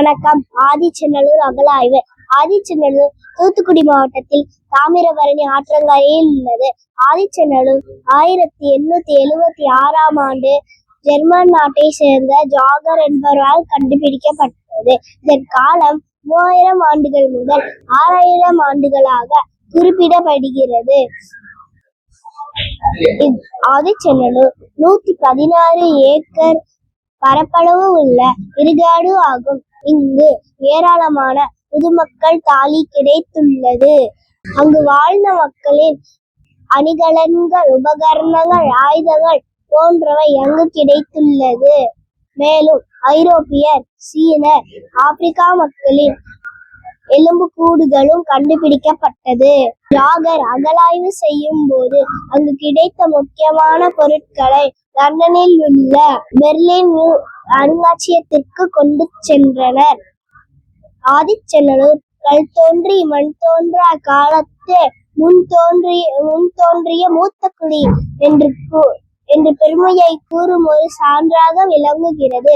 வணக்கம். ஆதிச்சநல்லூர் அகழாய்வு. ஆதிச்சநல்லூர் தூத்துக்குடி மாவட்டத்தில் தாமிரபரணி ஆற்றங்கரையில் உள்ளது. ஆதிச்சநல்லூர் 1876ஆம் ஆண்டு ஜெர்மன் நாட்டை சேர்ந்த ஜாகர் என்பவரால் கண்டுபிடிக்கப்பட்டது. இதன் காலம் 3000 ஆண்டுகள் முதல் 6000 ஆண்டுகளாக குறிப்பிடப்படுகிறது. ஆதிச்சநல்லூர் 116 ஏக்கர் பரப்பளவு உள்ள இடுகாடு ஆகும். இங்கு ஏராளமான பொதுமக்கள் தாலி கிடைத்துள்ளது. அங்கு வாழ்ந்த மக்களின் அணிகலன்கள், உபகரணங்கள், ஆயுதங்கள் போன்றவை அங்கு கிடைத்துள்ளது. மேலும் ஐரோப்பியர், சீனர், ஆப்பிரிக்கா மக்களின் எலும்புக்கூடுகளும் கண்டுபிடிக்கப்பட்டது. ஜாகர் அகழாய்வு செய்யும் போது அங்கு கிடைத்த முக்கியமான பொருட்களை லண்டனில் உள்ள பெர்லின் அருங்காட்சியகத்திற்கு கொண்டு சென்றனர். ஆதிச்சநல்லூர் கல் தோன்றி மண் தோன்றா காலத்தே முன் தோன்றிய மூத்த குடி என்று பெருமையை கூறும் ஒரு சான்றாக விளங்குகிறது.